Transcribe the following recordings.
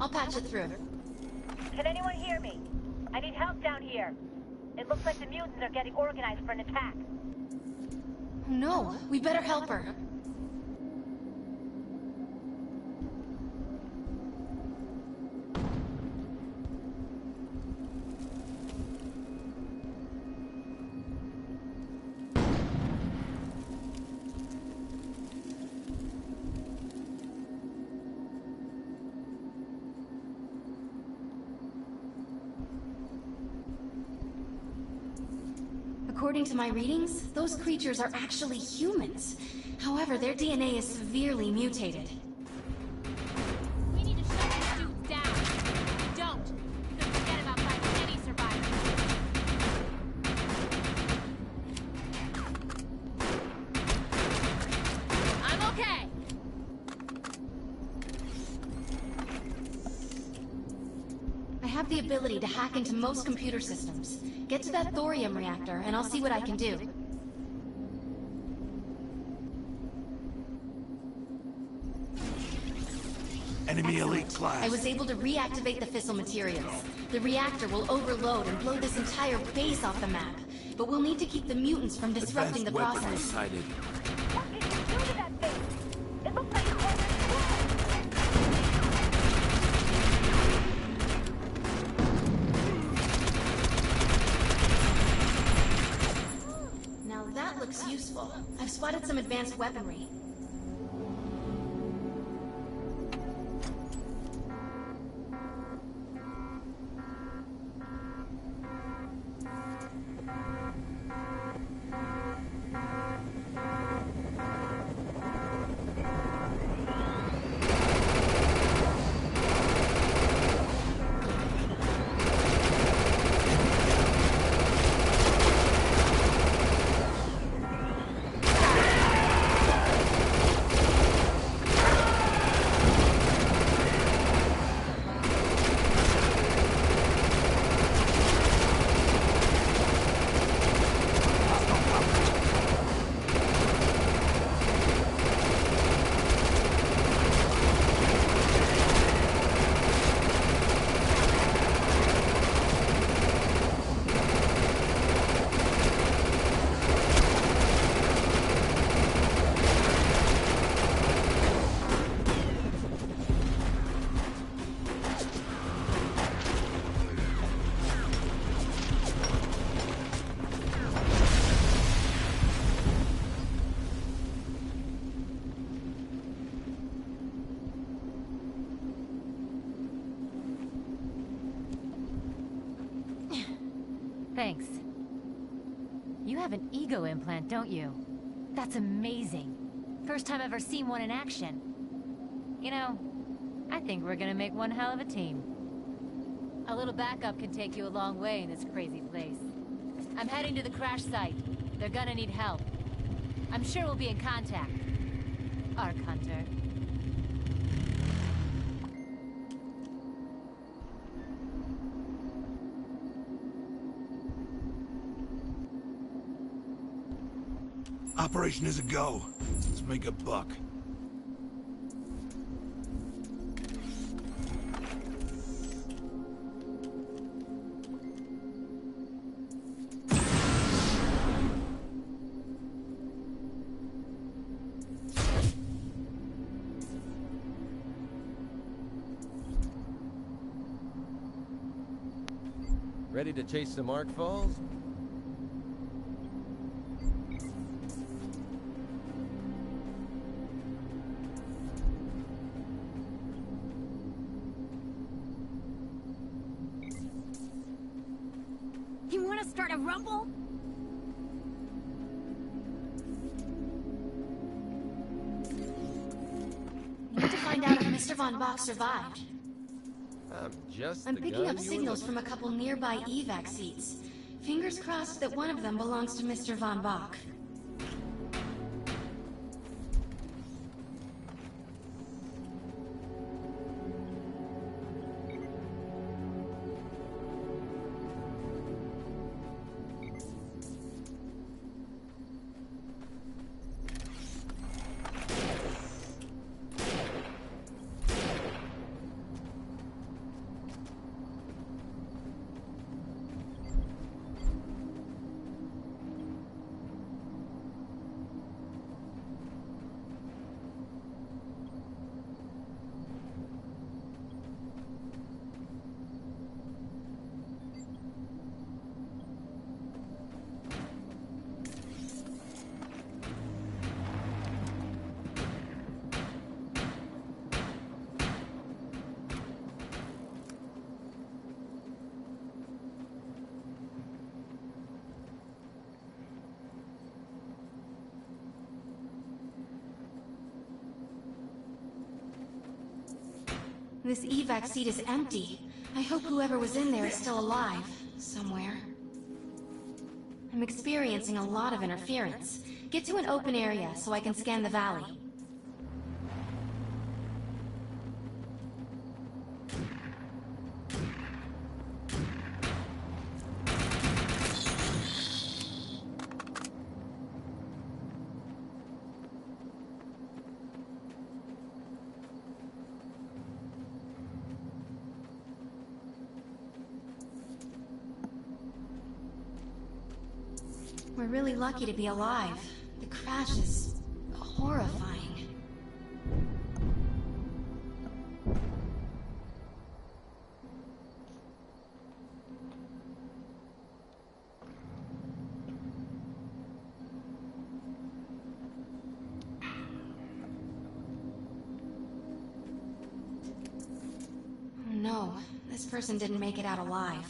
I'll patch it through. Can anyone hear me? I need help down here. It looks like the mutants are getting organized for an attack. No, we better help her. According to my readings, those creatures are actually humans. However, their DNA is severely mutated. We need to shut these dudes down. If we don't, we could forget about finding any survivors. I'm okay. I have the ability to hack into most computer systems. Get to that thorium reactor, and I'll see what I can do. Enemy elite class. I was able to reactivate the fissile materials. The reactor will overload and blow this entire base off the map. But we'll need to keep the mutants from disrupting the Advanced weapon process. sighted. What did you do to that thing? It looks like it's already Now that looks useful. I've spotted some advanced weaponry. Thanks. You have an ego implant, don't you? That's amazing. First time I've ever seen one in action. You know, I think we're gonna make one hell of a team. A little backup can take you a long way in this crazy place. I'm heading to the crash site. They're gonna need help. I'm sure we'll be in contact. Arc Hunter. Operation is a go. Let's make a buck. Ready to chase some arc falls? You wanna start a rumble? Need to find out if Mr. Von Bach survived. I'm picking up signals from a couple nearby evac seats. Fingers crossed that one of them belongs to Mr. Von Bach. This evac seat is empty. I hope whoever was in there is still alive, somewhere. I'm experiencing a lot of interference. Get to an open area so I can scan the valley. We're really lucky to be alive. The crash is horrifying. Oh no, this person didn't make it out alive.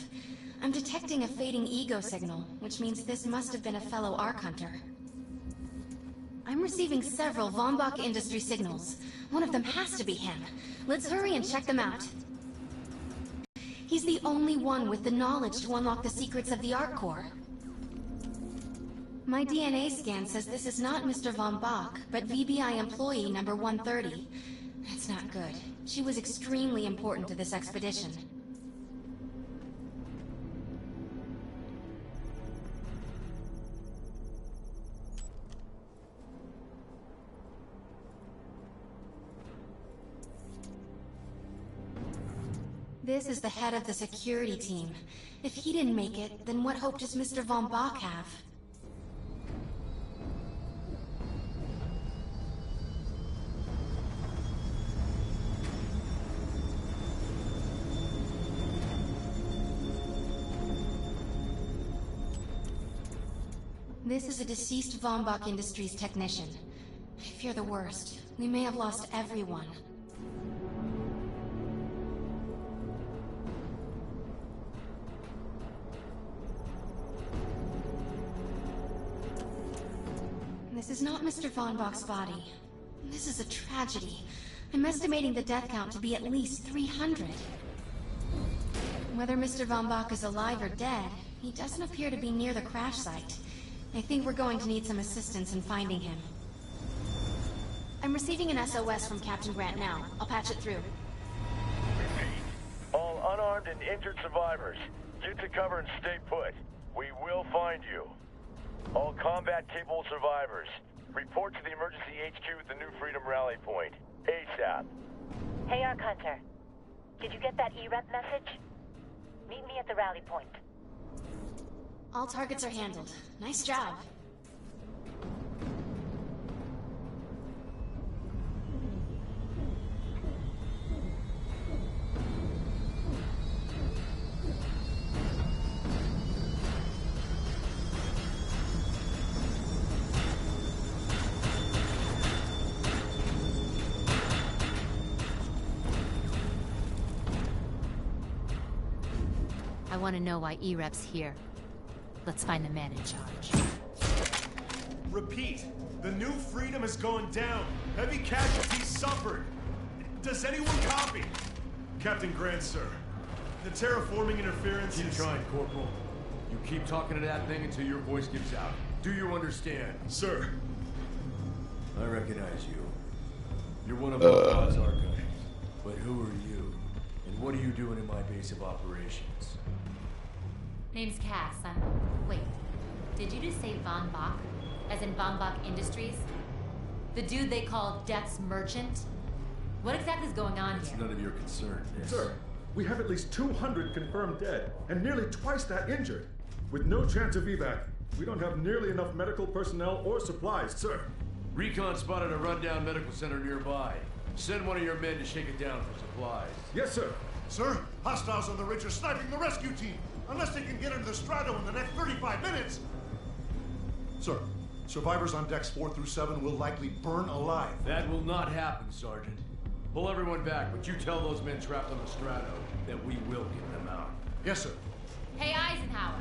I'm detecting a fading ego signal, which means this must have been a fellow Ark Hunter. I'm receiving several Von Bach Industry signals. One of them has to be him. Let's hurry and check them out. He's the only one with the knowledge to unlock the secrets of the Ark Core. My DNA scan says this is not Mr. Von Bach, but VBI employee number 130. That's not good. She was extremely important to this expedition. This is the head of the security team. If he didn't make it, then what hope does Mr. Von Bach have? This is a deceased Von Bach Industries technician. I fear the worst. We may have lost everyone. This is not Mr. Von Bach's body. This is a tragedy. I'm estimating the death count to be at least 300. Whether Mr. Von Bach is alive or dead, he doesn't appear to be near the crash site. I think we're going to need some assistance in finding him. I'm receiving an SOS from Captain Grant now. I'll patch it through. Repeat. All unarmed and injured survivors, get to cover and stay put. We will find you. All combat-capable survivors, report to the emergency HQ at the New Freedom Rally Point. ASAP. Hey, Ark Hunter. Did you get that E-Rep message? Meet me at the rally point. All targets are handled. Nice job. I want to know why E-Rep's here. Let's find the man in charge. Repeat. The New Freedom is going down. Heavy casualties suffered. Does anyone copy? Captain Grant, sir. The terraforming interference Keep is... trying, Corporal. You keep talking to that thing until your voice gives out. Do you understand? Sir. I recognize you. You're one of our God's archives. But who are you? And what are you doing in my base of operations? Name's Cass. Wait. Did you just say Von Bach? As in Von Bach Industries? The dude they call Death's Merchant? What exactly is going on It's here? none of your concern, yes. Sir, we have at least 200 confirmed dead, and nearly twice that injured. With no chance of evac, we don't have nearly enough medical personnel or supplies, sir. Recon spotted a rundown medical center nearby. Send one of your men to shake it down for supplies. Yes, sir. Sir, hostiles on the ridge are sniping the rescue team. Unless they can get into the Strato in the next 35 minutes. Sir, survivors on decks 4 through 7 will likely burn alive. That will not happen, Sergeant. Pull everyone back, but you tell those men trapped on the Strato that we will get them out. Yes, sir. Hey, Eisenhower.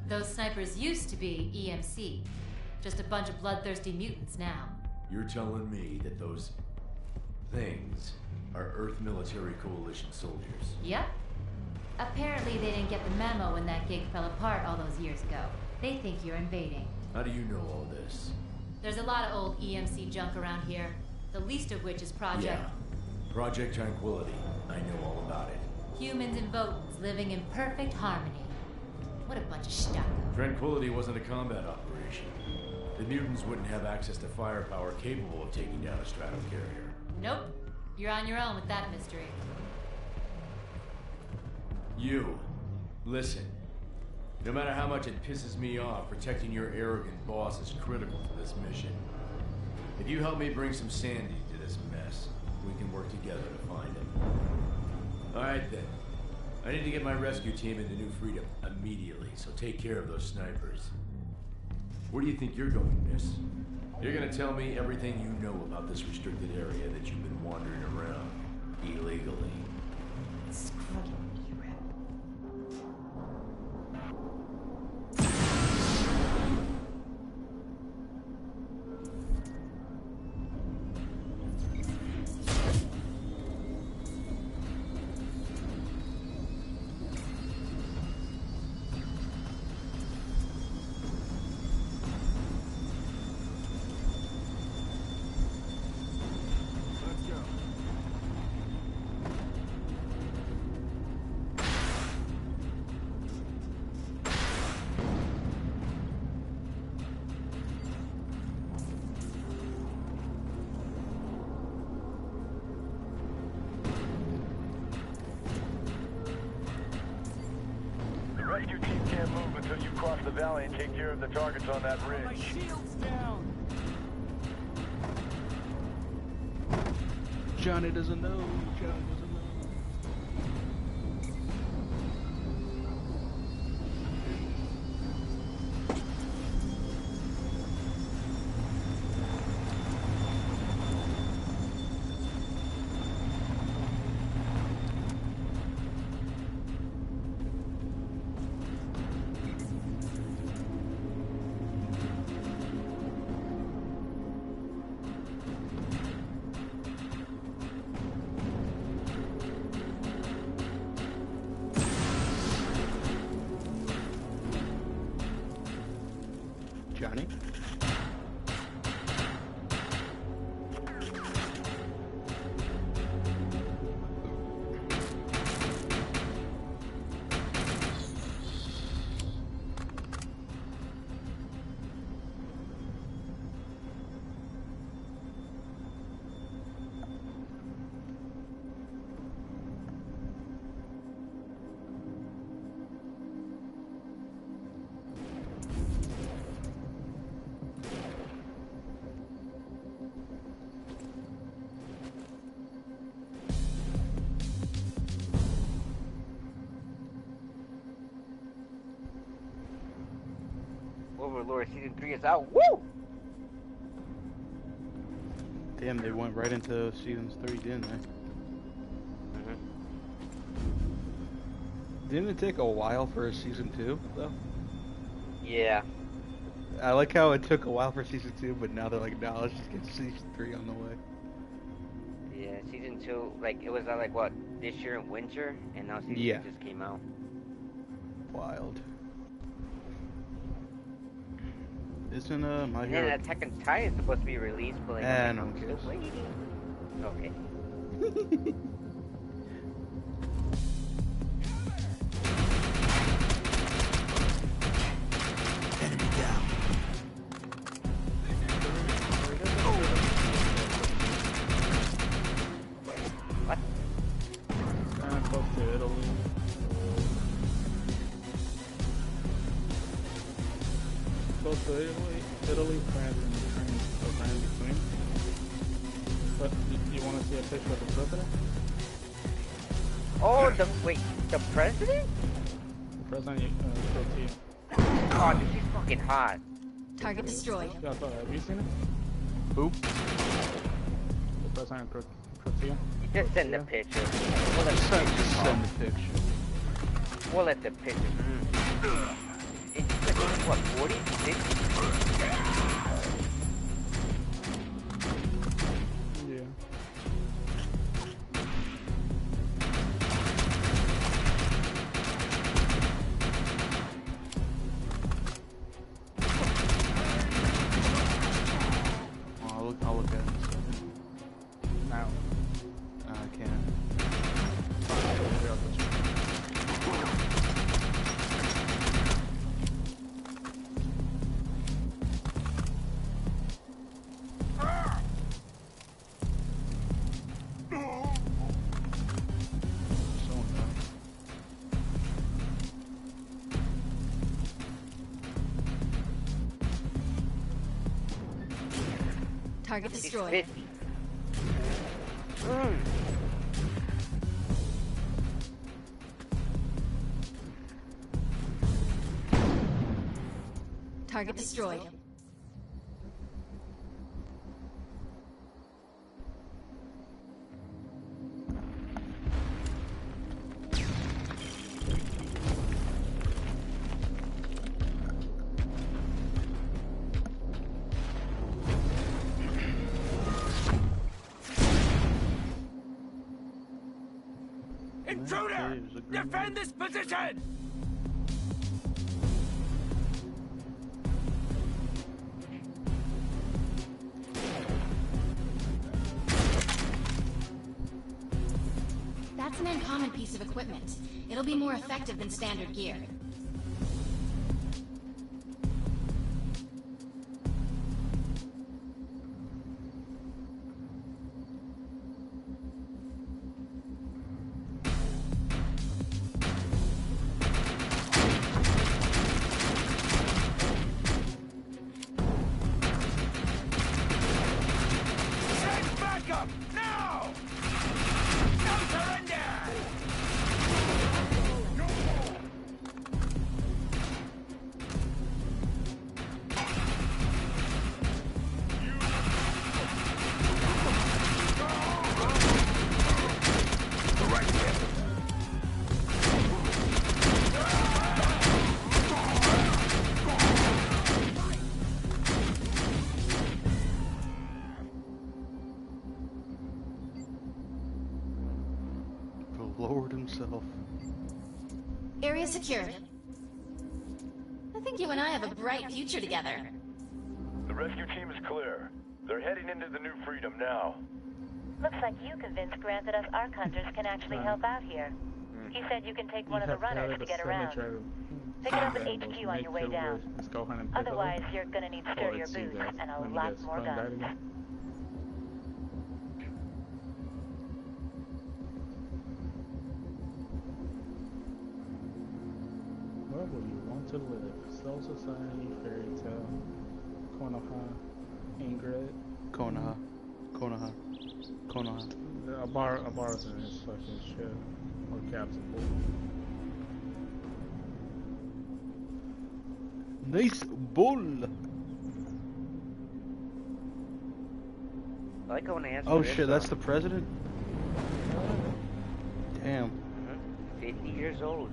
Those snipers used to be EMC. Just a bunch of bloodthirsty mutants now. You're telling me that those things are Earth Military Coalition soldiers. Yep. Apparently they didn't get the memo when that gig fell apart all those years ago. They think you're invading. How do you know all this? There's a lot of old EMC junk around here, the least of which is Project... Yeah. Project Tranquility. I know all about it. Humans and Votans living in perfect harmony. What a bunch of stuff. Tranquility wasn't a combat operation. The mutants wouldn't have access to firepower capable of taking down a stratocarrier. Nope. You're on your own with that mystery. You, listen. No matter how much it pisses me off, protecting your arrogant boss is critical to this mission. If you help me bring some sanity to this mess, we can work together to find him. Alright then. I need to get my rescue team into New Freedom immediately, so take care of those snipers. Where do you think you're going, miss? You're gonna tell me everything you know about this restricted area that you've been wandering around illegally. Screw you. Rescue team can't move until you cross the valley and take care of the targets on that ridge. My shield's down. Johnny doesn't know. Johnny doesn't know. Johnny? Overlord Season 3 is out. Woo! Damn, they went right into Season 3, didn't they? Didn't it take a while for a Season 2, though? Yeah. I like how it took a while for Season 2, but now they're like, nah, let's just get Season 3 on the way. Yeah, Season 2, like, it was like, what, this year in winter? And now Season 2 just came out. Wild. Isn't my hero... And then Attack on Titan is supposed to be released, but like, no one cares. Okay. Enemy down. What? Close to Italy. Close to Italy, France, and Ukraine, sometime in between. But you want to see a picture of the president? Oh, the president? The president, Turkey. Oh, this is fucking hot. Target destroyed. Yeah, have you seen it? Who? The president of Turkey. Just send the picture. Just send the picture. We'll let the picture. It's like, what, 40? 50? Yeah. Target destroyed. 650. Target destroyed. Intruder! Defend this position! That's an uncommon piece of equipment. It'll be more effective than standard gear. Send backup! Now! No surrender! The Lord himself. Area secured. I think you and I have a bright future together. The rescue team is clear. They're heading into the New Freedom now. Looks like you convinced Grant that us ARC hunters can actually help out here. He said you can take one of the runners to get around. Pick it up at HQ on your way down. Otherwise, you're gonna need sturdier boots and a lot more guns. Where would you want to live? Soul Society, Fairy Tale, Konoha, Ingrid. Konoha. Konoha. Konoha. A bar is in this fucking shit. Or capsule. Nice bull. I like how when I answer Oh this, shit, that's the president? Damn. 50 years old.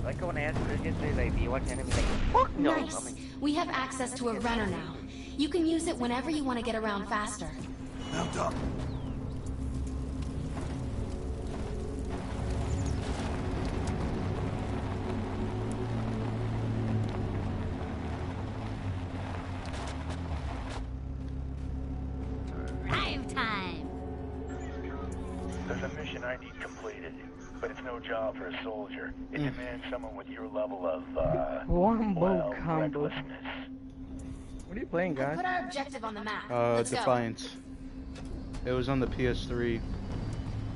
I like how when I asked Chris yesterday, like, do you watch anime? Like, fuck no! Nice. I'm like, We have access to a runner now. You can use it whenever you want to get around faster. Mount up. Drive time! There's a mission I need completed, but it's no job for a soldier. It demands someone with your level of, Wombo combo. recklessness. What are you playing, guys? Put our objective on the map. Let's go. Defiance. It was on the PS3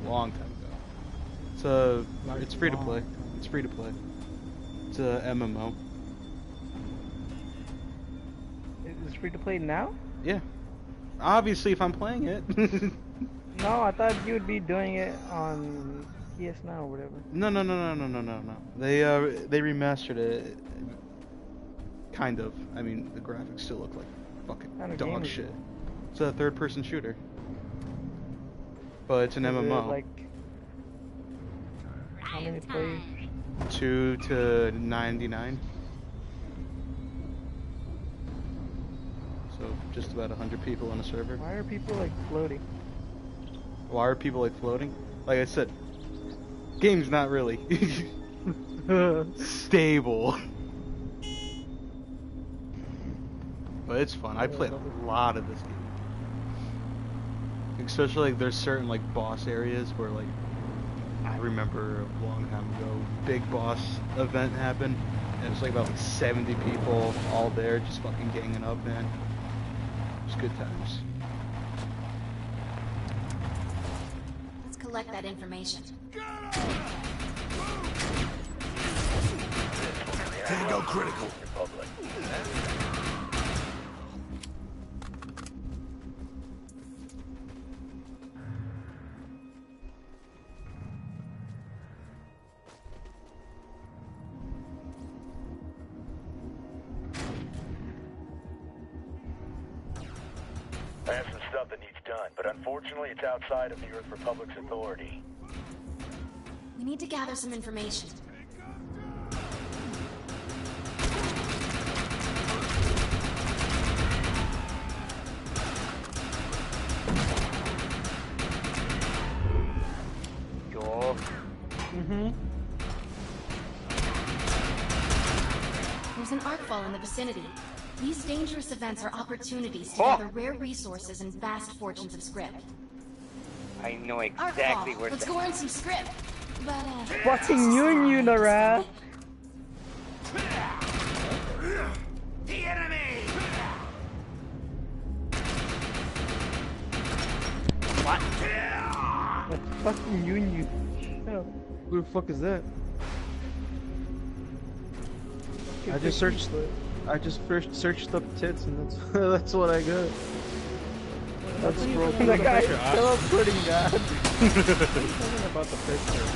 a long time ago. It's free to play. It's free to play. It's a MMO. It's free to play now? Yeah. Obviously, if I'm playing it. No, I thought you would be doing it on PS Now or whatever. No. They remastered it. Kind of. I mean, the graphics still look like fucking What kind of game dog is shit. it? It's a third-person shooter. But it's an Is it, MMO. like, how many players? 2 to 99. So just about 100 people on a server. Why are people like floating? Why are people like floating? Like I said, game's not really stable. But it's fun. I played a lot of this game. Especially like there's certain like boss areas where like I remember a long time ago, big boss event happened and it's like about like 70 people all there just fucking ganging up, man. It was good times. Let's collect that information. Tango critical. Republic. I have some stuff that needs done, but unfortunately it's outside of the Earth Republic's authority. We need to gather some information. Joel. There's an arcfall in the vicinity. These dangerous events are opportunities to gather rare resources and vast fortunes of script. I know exactly Arcfall. where Let's go earn some script. But Fucking you, Nara. The enemy! What? That's fucking you. Shut up. Who the fuck is that? I just searched up tits and that's that's what I got. That's That guy is teleporting God. Something about the picture.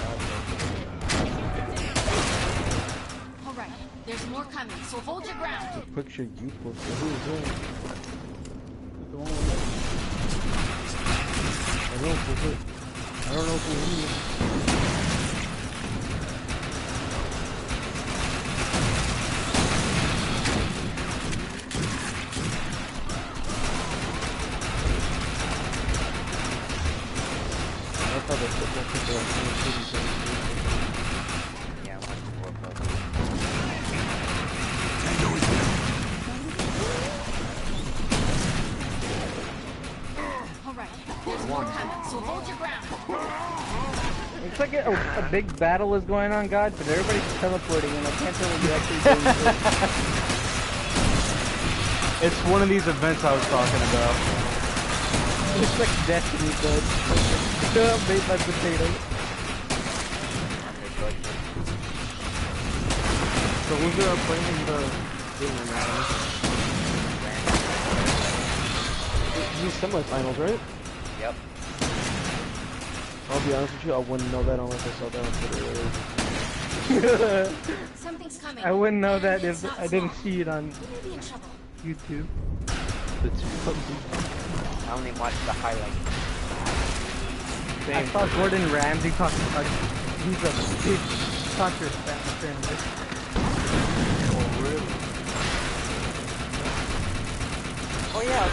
alright, there's more coming, so hold your ground. The picture you posted. Who is that? The one with I don't know who he is. Yeah, I want to work on Alright, there's more coming, so hold your ground. It's like a big battle is going on, God, but everybody's teleporting and I can't tell what you're actually doing. It's one of these events I was talking about. It's like Destiny does. Made by potatoes. So who's playing the game right now? These semi-finals, right? Yep. I'll be honest with you, I wouldn't know that unless I saw that on Twitter. Something's coming. I wouldn't know that if I didn't see it on YouTube. I only watched the highlights. I saw Gordon Ramsay talking about he's a big soccer fan. Oh, really? Oh yeah,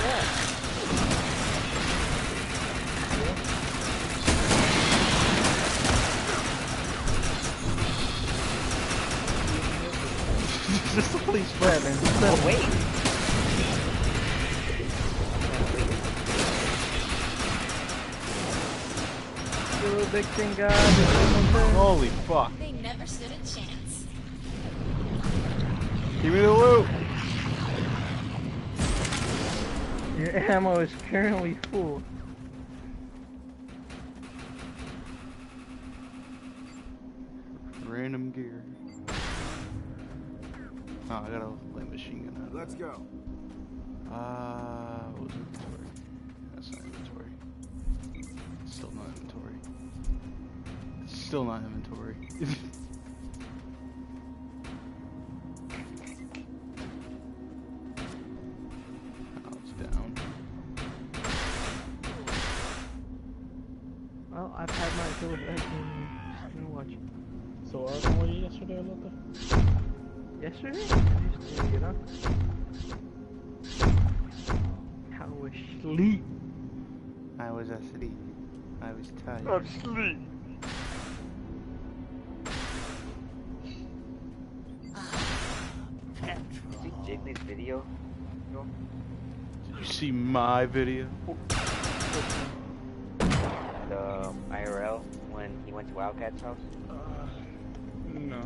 Just the police man. Oh wait. Little big thing, God. Holy fuck. They never stood a chance. Give me the loot. Your ammo is currently full. Random gear. Oh, I got a light machine gun. Let's go. What was inventory? That's not inventory. Still not inventory. Still not inventory. Oh, it's down. Well, I've had my fill of eggs and just been watching. So were you yesterday, Luca? Yesterday? You know? I was asleep. I was asleep. I was tired. I'm asleep. Did you see Jiggly's video? Did you see my video? The IRL when he went to Wildcat's house? No.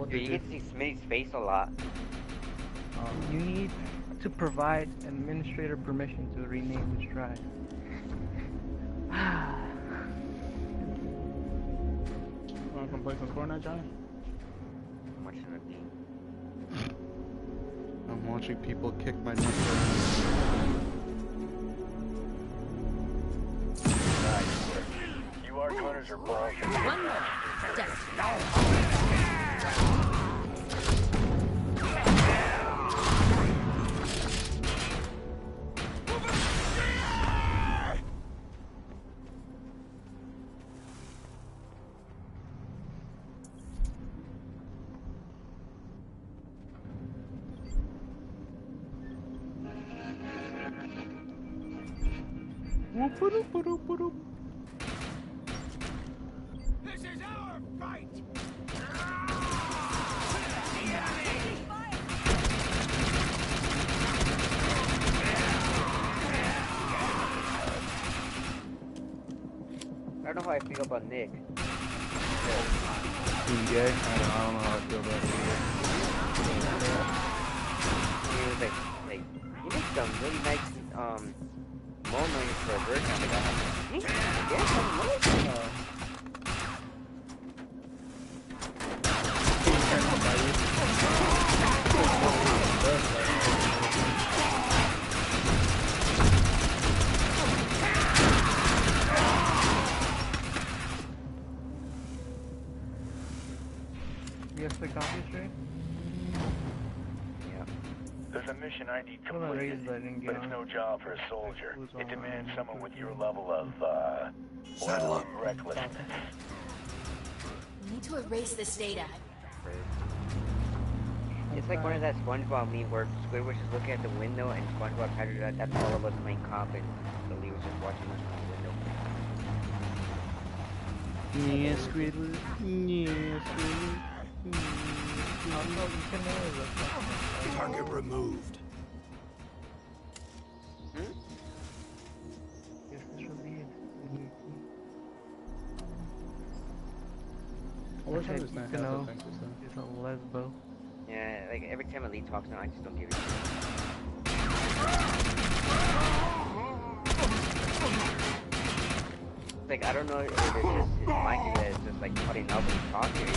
Dude, you get to see Smitty's face a lot. You need to provide administrator permission to rename this drive. Want to come play some Fortnite, Johnny? How much should it be? I'm watching people kick my nuts. You are cutters are balls. One more. This is our fight! I don't know how I feel about Nick. Being gay? I don't know how I feel about He was like, he makes some really nice, moan noise for a bird kind of guy. Yeah, some noise. You have to copy straight? Yeah. There's a mission I need completed, but it's no job for a soldier. It demands someone with your level of, recklessness. We need to erase this data. It's like one of that SpongeBob meme where Squidward was just looking at the window and SpongeBob had it. That's all of us playing cop and Billy was just watching us from the window. Yeah, Squidward. Yeah, Squidward. Target removed. I wish I understand how to think this stuff. It's a lesbo. Yeah, like every time Elite talks now, I just don't give a shit. Like, I don't know if it's just his mic that is just like cutting out when he's talking.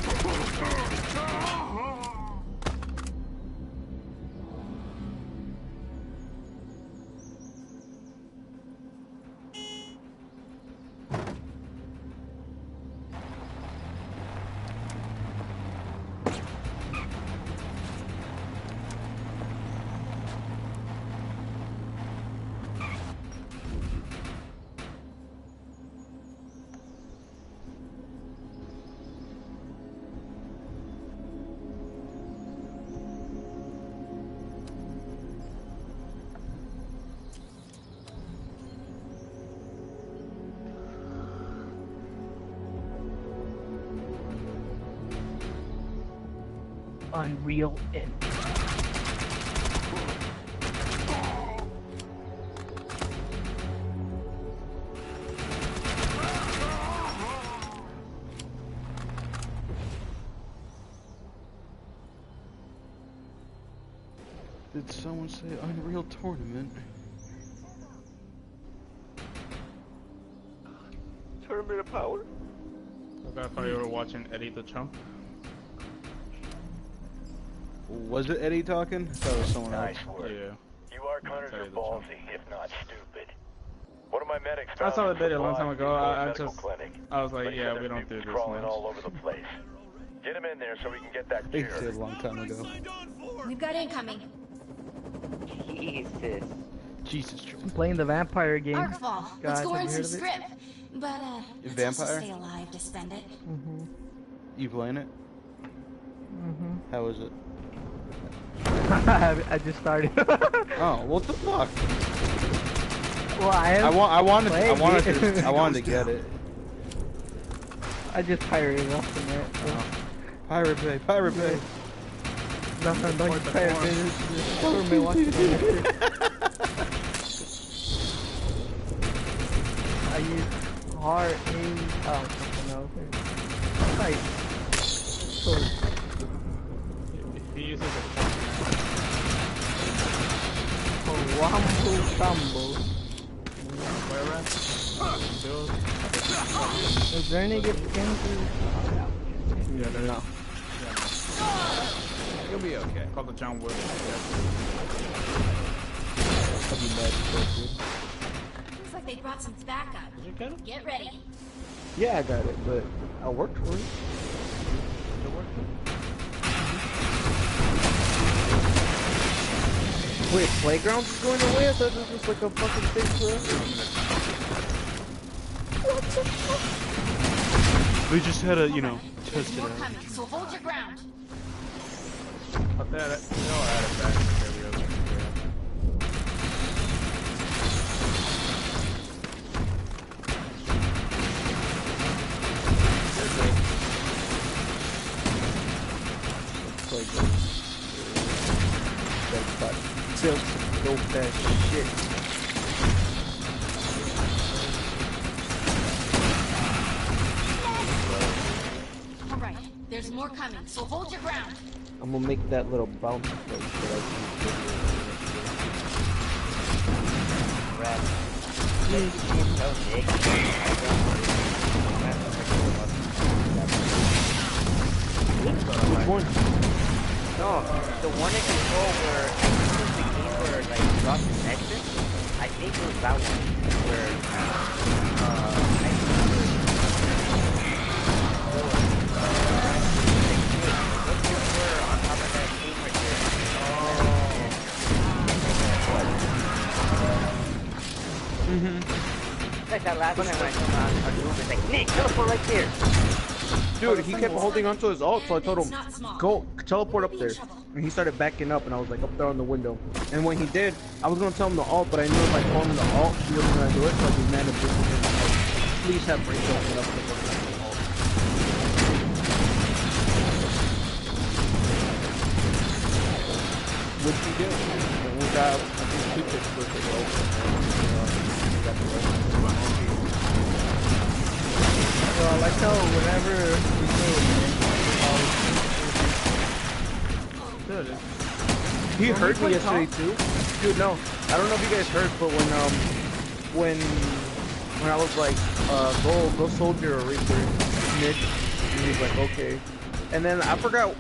Unreal Engine. Did someone say Unreal Tournament? Tournament of Power? I thought you were watching Eddie the Chump. Was it Eddie talking? I thought it was someone else. Work. Yeah. You are cutters are ballsy, if not stupid. One of my medics I saw the video a long time ago. I was like, but yeah, we don't do this crawling much. all over the place. Get him in there so we can get that They cure. did a long time ago. We've got incoming. Jesus. Jesus Christ. I'm playing the vampire game. Arcfall. Let's Guys, go have earn you some heard of it? script. But, let's Vampire? also stay alive to spend it. You playing it? How is it? I just started. Oh, what the fuck? Well, I wanted to get it. I just pirated off the net. So. Pirate Bay, Pirate Bay. Nothing, don't use Pirate Bay. Just government watching it. I use hard aim. Oh, something else. Nice. So, He uses a Wambo Sambo. Is there any good skins? Yeah, there No. You'll be okay. Call the John Wood. I'll be mad dude. Looks like they brought some backup. Did you get it? Get ready. Yeah, I got it, but I worked for it. Wait, playgrounds is going away? I thought this was like a fucking thing forever. What the fuck? We just had to, you know, test it out. Coming, so hold your ground. But they all added back to every other one. Tilt dope ass shit. Alright, there's more coming, so hold your ground. I'm gonna make that little bounce place that I Which one? No, the one in control where I think it was the game where like you lost connection. I think it was that one where on top of that game right there. Like that last time when I come out of the room, it's like, Nick, teleport right there. Dude, he kept holding onto his ult, so I told him, go, teleport up there. And he started backing up, and I was like up there on the window. And when he did, I was gonna tell him the ult, but I knew if I told him the ult, he wasn't gonna do it, so I was mad at this. Please have Rachel open up the ult. What'd you do? We got, I think, 2 picks with the ult. Well, I like how whenever we do it, he heard me yesterday too. Dude, no, I don't know if you guys heard, but when I was like, go soldier or Reaper, Nick, and he's like, okay. And then I forgot,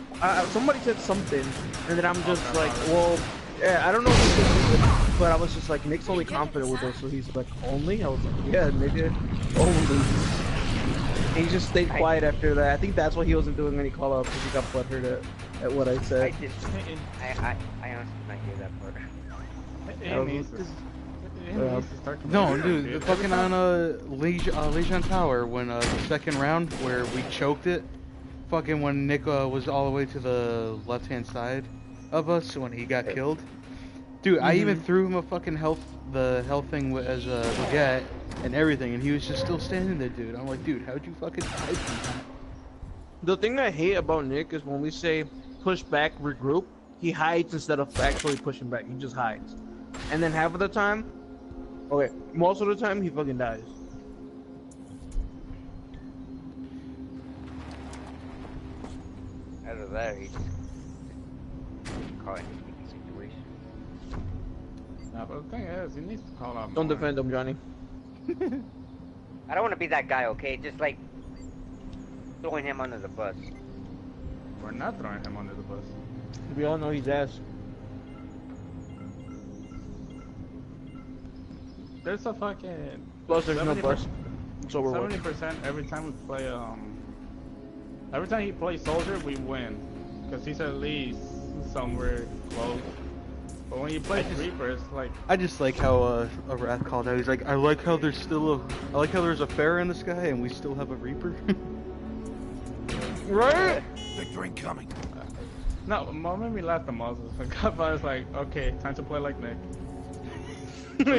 somebody said something, and then I'm just like, well, yeah, I don't know if he said, but I was just like, Nick's only confident with us, so he's like, only? I was like, yeah, nigga, only. And he just stayed quiet after that. I think that's why he wasn't doing any call outs, because he got butthurt at what I said. I honestly did not hear that part. No, dude, the fucking on Legion Tower when the second round where we choked it, fucking when Nick was all the way to the left-hand side of us when he got killed. Dude, I even threw him a fucking health thing as a baguette and everything, and he was just still standing there, dude. I'm like, dude, how'd you fucking die? The thing I hate about Nick is when we say push back, regroup, he hides instead of actually pushing back. He just hides. And then half of the time, okay, most of the time, he fucking dies. Out of that, he's caught in a sticky situation. Nah, but the thing is, he needs to call out. Don't defend him, Johnny. I don't want to be that guy, okay? Just like throwing him under the bus. We're not throwing him under the bus. We all know he's ass. There's a fucking... Plus, there's no bus. So we're 70% every time we play, every time he plays soldier, we win. Because he's at least somewhere close. But when you play Reaper, it's like... I just like how a Wrath called out. He's like, I like how there's a Pharaoh in the sky and we still have a Reaper. Right? Victor incoming. No, what made me laugh the most is when Godfather's like, okay, time to play like Nick. No.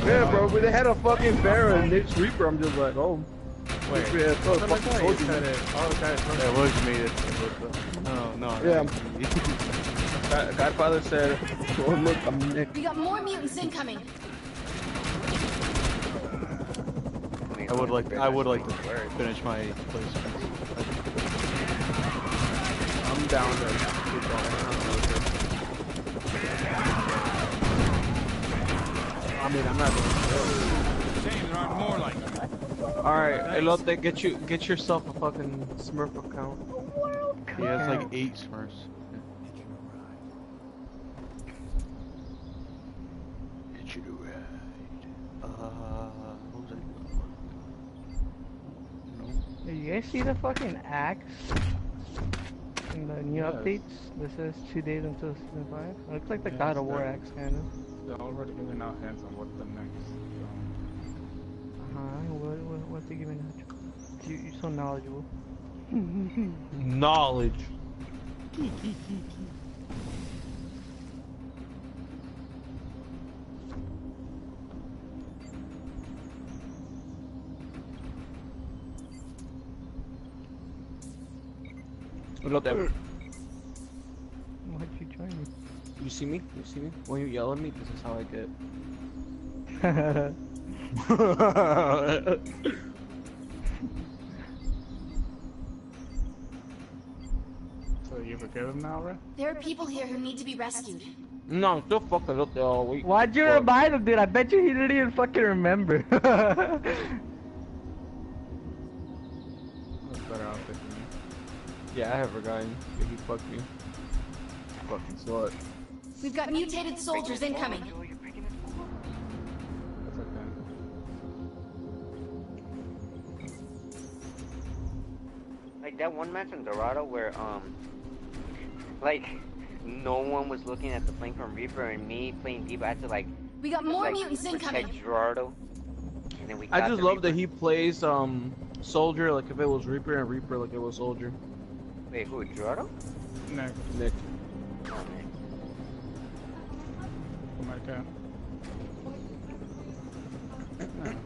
Yeah, bro, but they had a fucking Pharaoh and Nick's Reaper. I'm just like, oh. Wait, yeah, I thought you said it. Oh, okay. That was me. No. Yeah. Godfather said, oh, look, I'm Nick. We got more mutants incoming. I would like to finish my placement. I'm down to keep going. I mean, I'm not going to James aren't more like that. Alright, Elote, get yourself a fucking Smurf account. He has like 8 Smurfs. Get you to ride. What was I doing? No. Hey, you guys see the fucking axe in the new updates? This says 2 days until season 5. It looks like the God of War axe, kind of. They're already giving out hints on what the next. What's he giving out? You're so knowledgeable. Knowledge. Hello there. Why'd you join me? You see me? You see me? When you yell at me, this is how I get. So you forgive him now, right? There are people here who need to be rescued. No, I'm still fucking up there all week. Why'd you remind him, dude? I bet you he didn't even fucking remember. That's better outfit than me. Yeah, I have forgotten. Yeah, he fucked me. Fucking slut. We've got mutated soldiers incoming. That's okay. Like that one match in Dorado where like no one was looking at the plane from Reaper and me playing Deep. I had to like We got more mutants incoming. Gerardo. And then we I just love that he plays Soldier like if it was Reaper and Reaper like it was Soldier. Wait, who? Gerardo? Nick. Nick. Oh, Nick. Oh my god.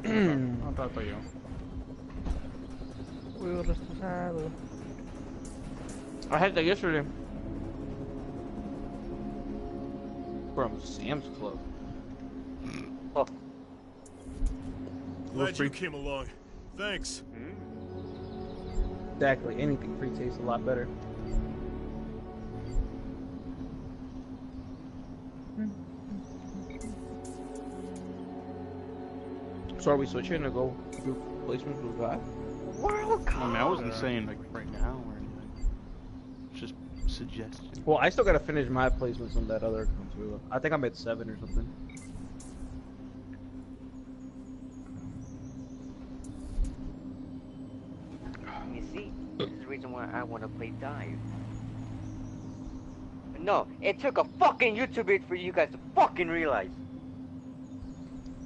No trato yo. I had that yesterday. From Sam's Club. Oh. Glad you came along. Thanks. Exactly. Anything free tastes a lot better. So are we switching to go through placements with God? World Cup. I mean, I wasn't saying like right now or anything. It's just suggestion. Well, I still gotta finish my placements on that other account too. I think I'm at 7 or something. You see, this is the reason why I want to play Dive. No, it took a fucking YouTube vid for you guys to fucking realize.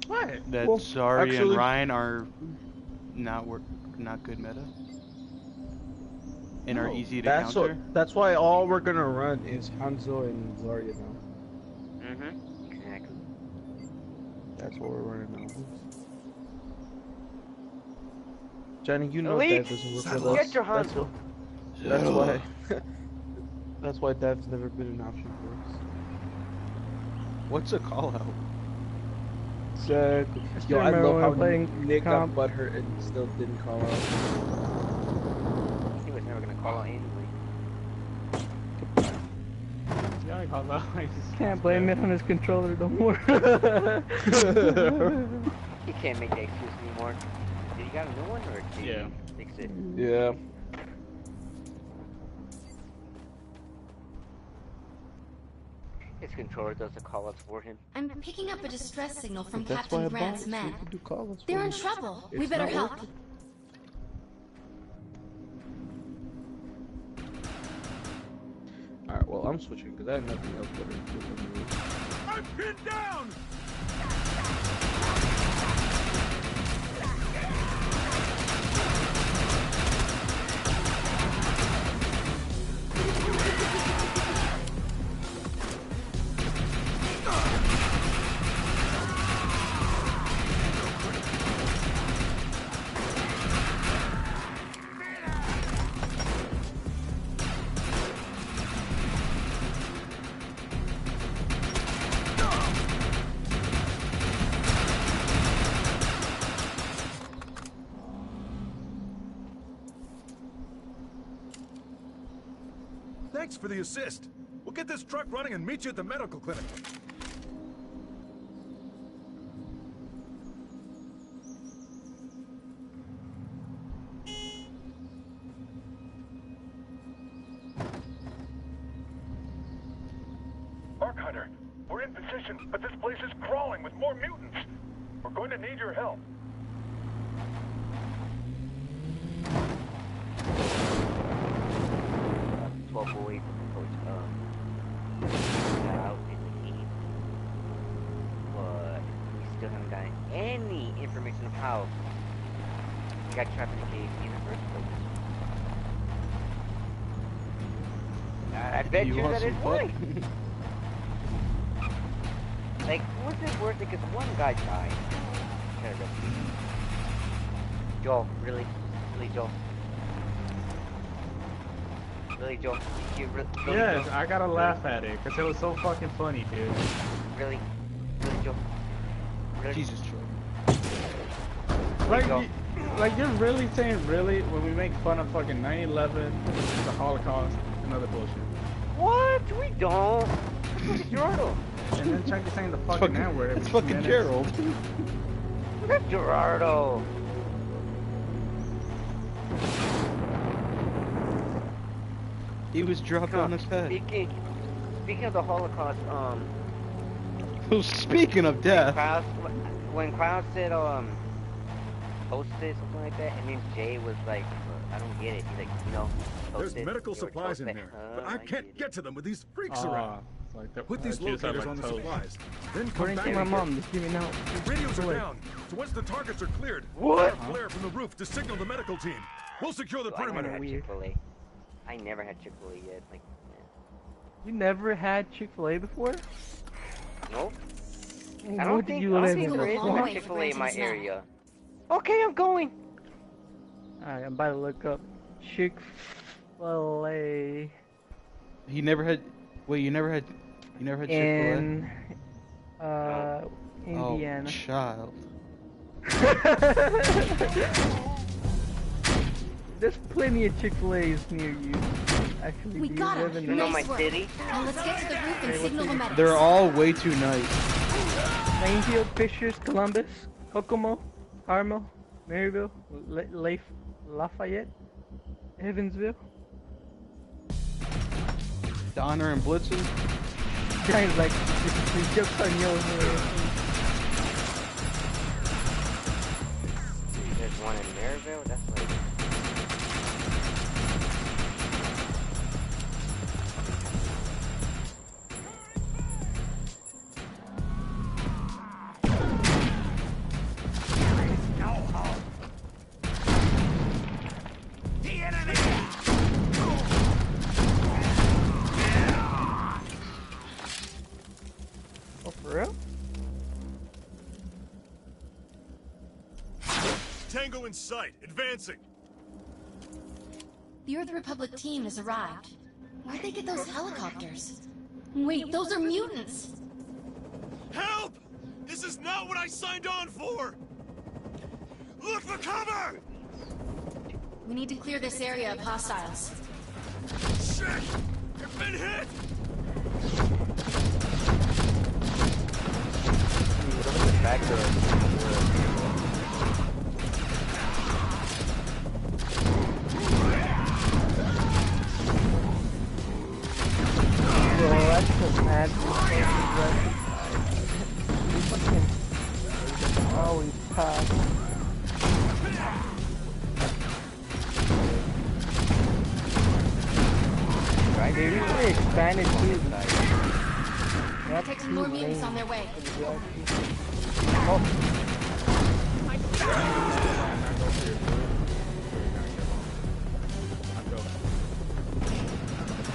What? That Well, Zari actually- and Ryan are not good meta. And are easy to counter. That's why all we're gonna run is Hanzo and Zarya now. Exactly. That's what we're running now. Johnny, you know Elite, Dev doesn't work with us. get your Hanzo. That's why. That's why Dev's never been an option for us. What's a call out? Yo, I love how Nick got comp. butthurt and still didn't call out. He was never gonna call out anyway. Yeah, I called out. Can't blame it on his controller, don't worry. He can't make the excuse anymore. Did you got a new one or did you fix it? Yeah. His controller does the call outs for him. I'm picking up a distress signal from That's why Captain I Grant's bought it, so men. you can do call-outs They're for in me. trouble. We It's better not help. working. Alright, well, I'm switching because I have nothing else better to do. I'm pinned down! Thanks for the assist. We'll get this truck running and meet you at the medical clinic. Hunter. We're in position, but this place is crawling with more mutants. We're going to need your help. 1208 out in the heat. But we still haven't gotten any information of how we got trapped in the cave in the first place. I bet you that it would. Like, was it worth it? Because one guy died. Joel, really? Really, Joel? Really, Joel? Really, yes, Joel? I gotta laugh at it, because it was so fucking funny, dude. Really? Really, Joel? Really? Jesus, Joel. Like, you're really saying really when we make fun of fucking 9/11, the Holocaust, and other bullshit. What? We don't. That's Gerardo. And then Chucky saying the fucking N-word. It's fucking Gerald. That's Gerardo. He was dropped on his head. Speaking of the Holocaust, Speaking of death. When Krause said, hosted, something like that, and then Jay was like, I don't get it. He's like, you know, There's medical supplies in there, but I can't get to them with these freaks around. Put these locators on the supplies. Then come back. My mom, just give me now. The radios are down, so once the targets are cleared, what? Flare from the roof to signal the medical team. We'll secure the perimeter. I never had Chick-fil-A yet. Like, you never had Chick-fil-A before? Nope. I don't think there is a Chick-fil-A in my area. Okay, I'm going. Alright, I'm about to look up Chick-fil-A. He never had. Wait, you never had Chick-fil-A? In Indiana. Oh, child. There's plenty of Chick-fil-A's near you. Actually, we got live in my city. Now let's get to the roof and signal the medics. They're all way too nice. Plainfield, Fishers, Columbus, Kokomo, Carmel, Maryville, Lafayette, Evansville. Donner and Blitzen. Kind of like the jokes on yours. There's one in Maryville. That's like. Oh, for real? Tango in sight, advancing. The Earth Republic team has arrived. Where'd they get those helicopters? Wait, those are mutants! Help! This is not what I signed on for! Look for cover! We need to clear this area of hostiles. Shit! I've been hit! Back to Bro, that's so mad. We fucking always pass. Right, they really expanded too. Detecting more mutants on their way. Oh.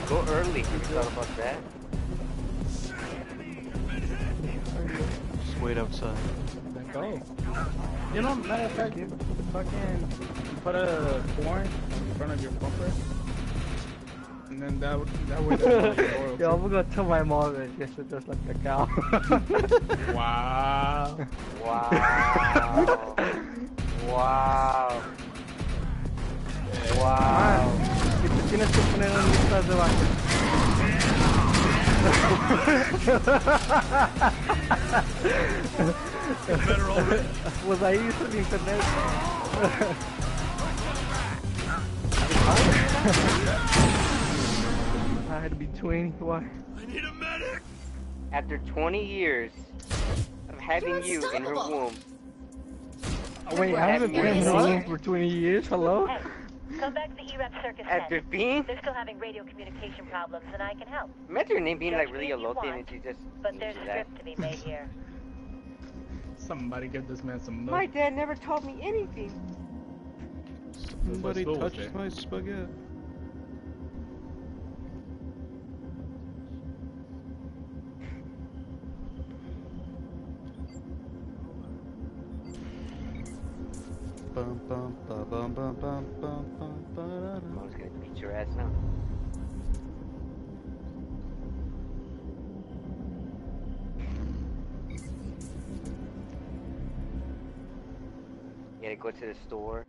Go early. You thought about that? Just wait outside. Go. You know, matter of fact, fucking put a corn in front of your bumper. And then that way the Yo, I'm gonna tell my mom that she should just like the cow. Wow. Wow. Wow. Wow. Y te tienes que poner un disfraz de vaca. Was I using internet? I had to be 20. Why? I need a medic! After 20 years of having you in her womb. Wait, I haven't been in the womb for 20 years. Hello? Hey, come back to the EREP circus After being? They're still having radio communication problems, and I can help. Imagine her name being Judge like really me if you elote want, and she just. But there's a script to be made here. Somebody give this man some milk. My dad never taught me anything. Somebody touched my spaghetti. Bum bum ba bum bum bum bum bum ba da da. Mom's gonna beat your ass now. You gotta go to the store.